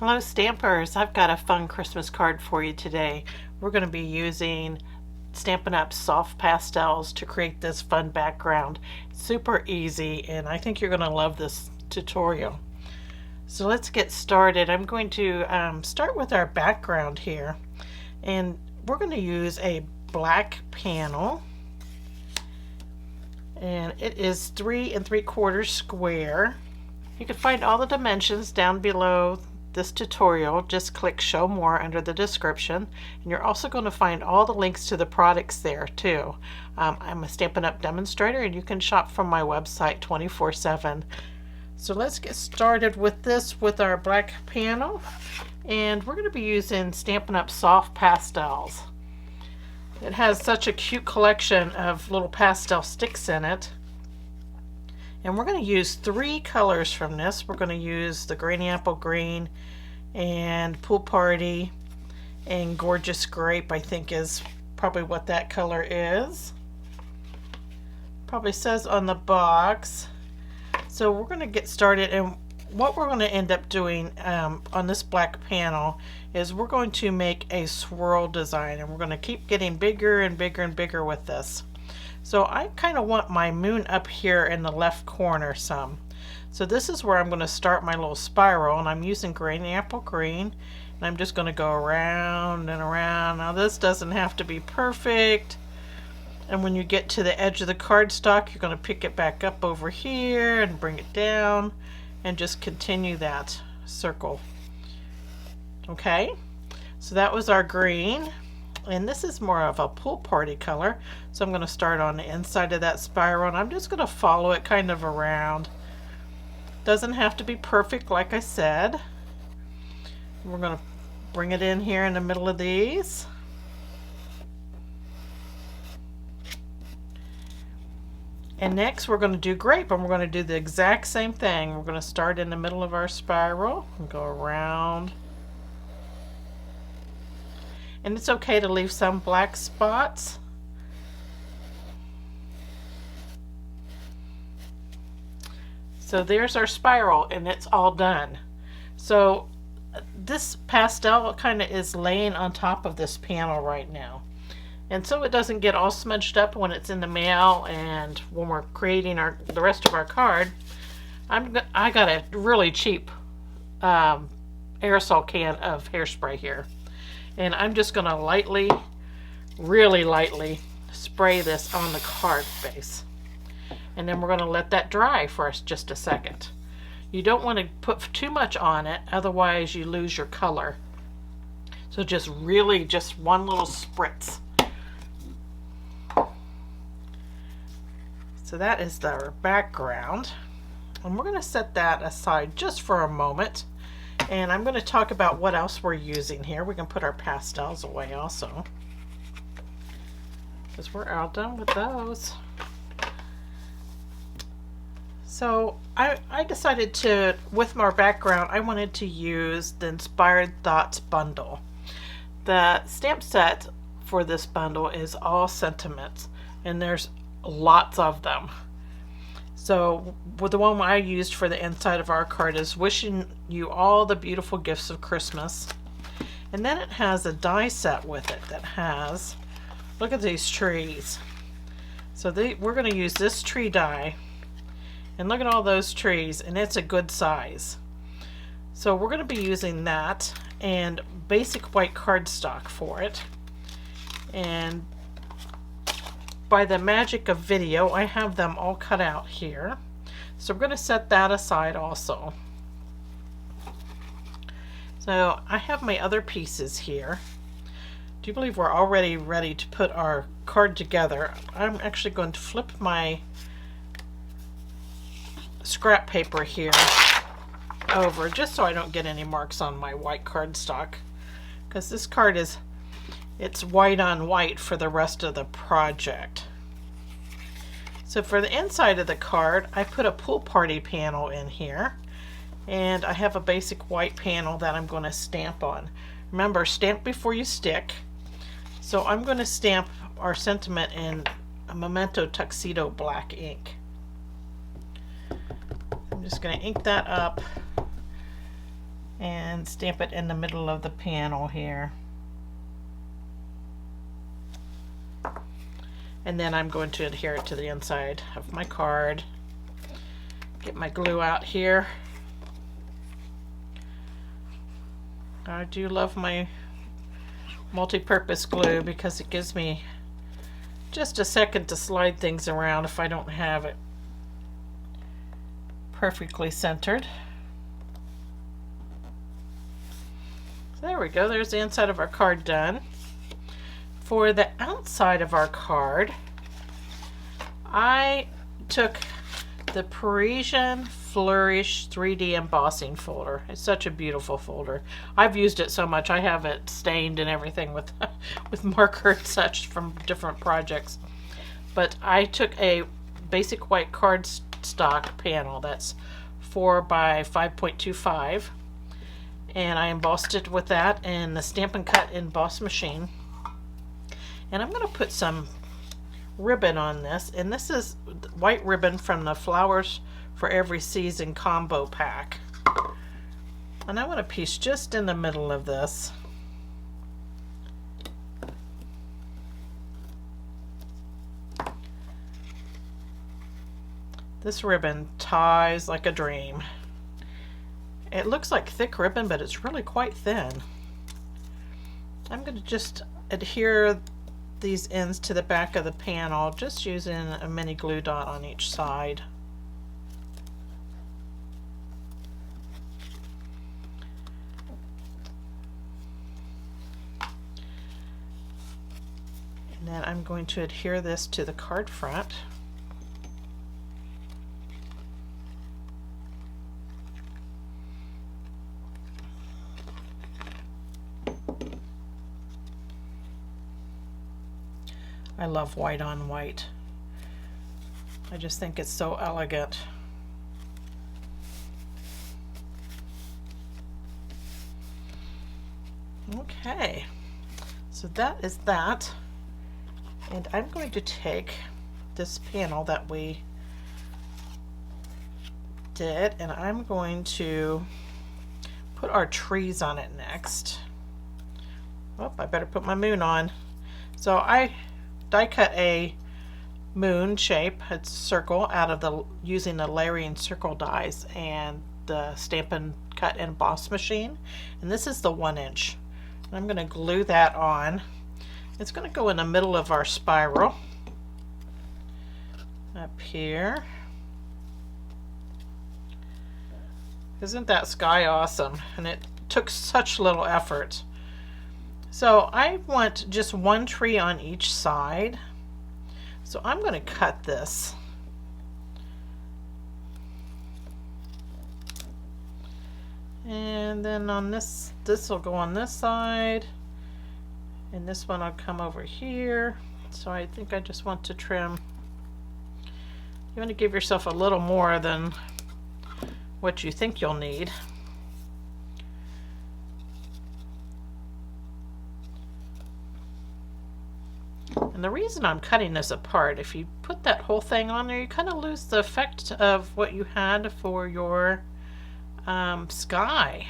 Hello Stampers, I've got a fun Christmas card for you today. We're going to be using Stampin' Up soft pastels to create this fun background. Super easy, and I think you're going to love this tutorial. So let's get started. I'm going to start with our background here, and we're going to use a black panel, and it is 3 3/4 square. You can find all the dimensions down below this tutorial. Just click show more under the description, and you're also going to find all the links to the products there too. I'm a Stampin' Up demonstrator, and you can shop from my website 24/7. So let's get started with this with our black panel, and we're going to be using Stampin' Up soft pastels. It has such a cute collection of little pastel sticks in it. And we're going to use 3 colors from this. We're going to use the Granny Apple Green and Pool Party and Gorgeous Grape, I think is probably what that color is. Probably says on the box. So we're going to get started, and what we're going to end up doing on this black panel is we're going to make a swirl design, and we're going to keep getting bigger and bigger and bigger with this. So I kind of want my moon up here in the left corner some. So this is where I'm going to start my little spiral, and I'm using Granny Apple Green, and I'm just going to go around and around. Now this doesn't have to be perfect, and when you get to the edge of the cardstock, you're going to pick it back up over here and bring it down and just continue that circle. Okay, so that was our green. And this is more of a Pool Party color, so I'm going to start on the inside of that spiral, and I'm just going to follow it kind of around. Doesn't have to be perfect, like I said. We're going to bring it in here in the middle of these. And next we're going to do grape, and we're going to do the exact same thing. We're going to start in the middle of our spiral and go around. And it's okay to leave some black spots. So there's our spiral, and it's all done. So this pastel kind of is laying on top of this panel right now. And so it doesn't get all smudged up when it's in the mail and when we're creating the rest of our card. I got a really cheap aerosol can of hairspray here. And I'm just going to lightly, really lightly, spray this on the card base. And then we're going to let that dry for just a second. You don't want to put too much on it, otherwise you lose your color. So just really, just one little spritz. So that is our background. And we're going to set that aside just for a moment. And I'm going to talk about what else we're using here. We can put our pastels away also, because we're all done with those. So I decided to, with my background, I wanted to use the Inspired Thoughts bundle. The stamp set for this bundle is all sentiments, and there's lots of them. So the one I used for the inside of our card is wishing you all the beautiful gifts of Christmas. And then it has a die set with it that has, look at these trees. So we're going to use this tree die. And look at all those trees, and it's a good size. So we're going to be using that and basic white cardstock for it. And by the magic of video, I have them all cut out here. So we're going to set that aside also. So I have my other pieces here. Do you believe we're already ready to put our card together? I'm actually going to flip my scrap paper here over, just so I don't get any marks on my white cardstock, because this card it's white on white for the rest of the project. So for the inside of the card, I put a Pool Party panel in here, and I have a basic white panel that I'm going to stamp on. Remember, stamp before you stick. So I'm going to stamp our sentiment in a Memento Tuxedo black ink. I'm just going to ink that up and stamp it in the middle of the panel here. And then I'm going to adhere it to the inside of my card. Get my glue out here. I do love my multi-purpose glue because it gives me just a second to slide things around if I don't have it perfectly centered. So there we go, there's the inside of our card done. For the outside of our card, I took the Parisian Flourish 3D embossing folder. It's such a beautiful folder. I've used it so much I have it stained and everything with with marker and such from different projects. But I took a basic white cardstock panel that's 4 by 5.25, and I embossed it with that in the Stampin' Cut emboss machine. And I'm going to put some ribbon on this, and this is white ribbon from the Flowers for Every Season combo pack. And I want a piece just in the middle of this. This ribbon ties like a dream. It looks like thick ribbon, but it's really quite thin. I'm going to just adhere these ends to the back of the panel, just using a mini glue dot on each side. And then I'm going to adhere this to the card front. I love white on white. I just think it's so elegant. Okay, so that is that. And I'm going to take this panel that we did, and I'm going to put our trees on it next. Oh, I better put my moon on. So I die cut a moon shape, it's circle, out of using the layering circle dies and the Stampin' Cut emboss machine, and this is the 1 inch. And I'm going to glue that on. It's going to go in the middle of our spiral up here. Isn't that sky awesome? And it took such little effort. So I want just 1 tree on each side. So I'm going to cut this. And then on this will go on this side. And this one will come over here. So I think I just want to trim. You want to give yourself a little more than what you think you'll need. And the reason I'm cutting this apart, if you put that whole thing on there, you kind of lose the effect of what you had for your sky.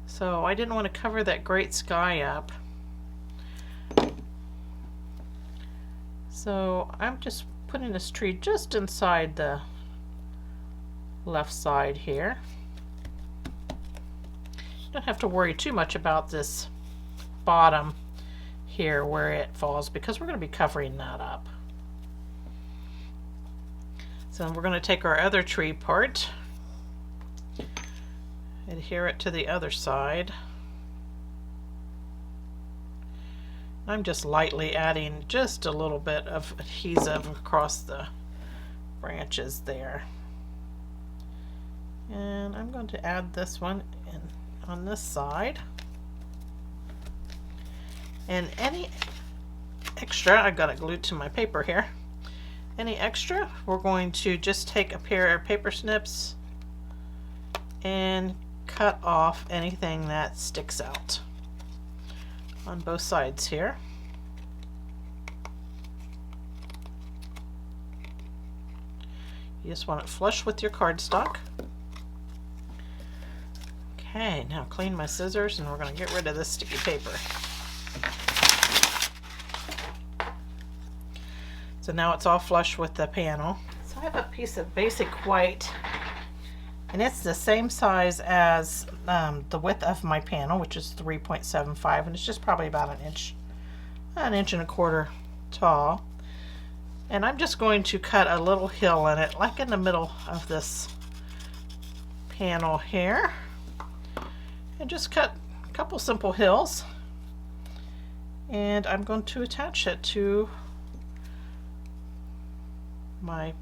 So I didn't want to cover that great sky up. So I'm just putting this tree just inside the left side here. You don't have to worry too much about this bottom here where it falls, because we're going to be covering that up. So we're going to take our other tree part, adhere it to the other side. I'm just lightly adding just a little bit of adhesive across the branches there. And I'm going to add this one in on this side. And any extra, I've got it glued to my paper here. Any extra, we're going to just take a pair of paper snips and cut off anything that sticks out on both sides here. You just want it flush with your cardstock. Okay, now clean my scissors and we're going to get rid of this sticky paper. So now it's all flush with the panel. So I have a piece of basic white, and it's the same size as the width of my panel, which is 3.75, and it's just probably about an inch and a quarter tall. And I'm just going to cut a little hill in it, like in the middle of this panel here, and just cut a couple simple hills, and I'm going to attach it to my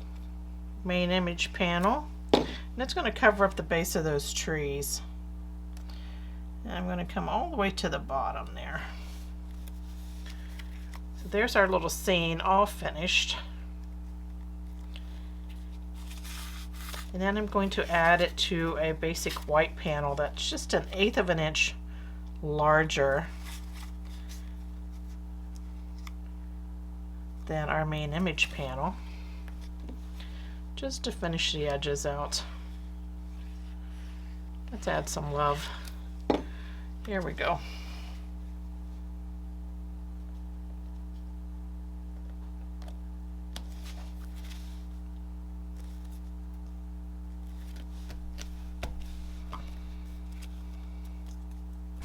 main image panel, and it's going to cover up the base of those trees. And I'm going to come all the way to the bottom there. So there's our little scene all finished. And then I'm going to add it to a basic white panel that's just 1/8 of an inch larger than our main image panel, just to finish the edges out. Let's add some love. Here we go.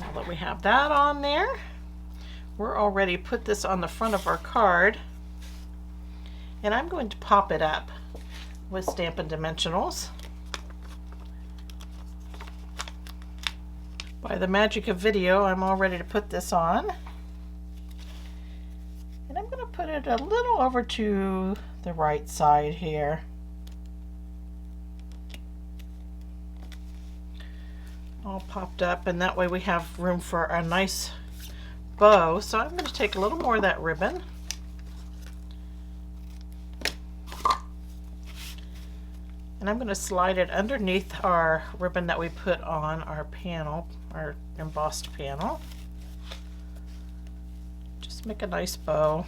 Now that we have that on there, we're already put this on the front of our card, and I'm going to pop it up with Stampin' Dimensionals. By the magic of video, I'm all ready to put this on. And I'm going to put it a little over to the right side here. All popped up, and that way we have room for a nice bow. So I'm going to take a little more of that ribbon. And I'm going to slide it underneath our ribbon that we put on our panel, our embossed panel. Just make a nice bow.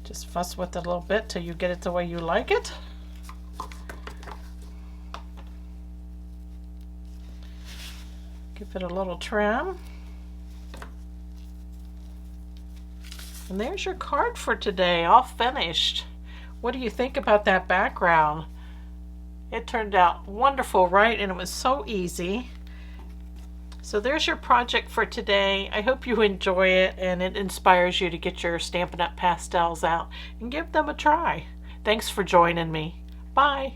Just fuss with it a little bit till you get it the way you like it. Give it a little trim. And there's your card for today, all finished. What do you think about that background? It turned out wonderful, right? And it was so easy. So there's your project for today. I hope you enjoy it and it inspires you to get your Stampin' Up! Pastels out and give them a try. Thanks for joining me. Bye.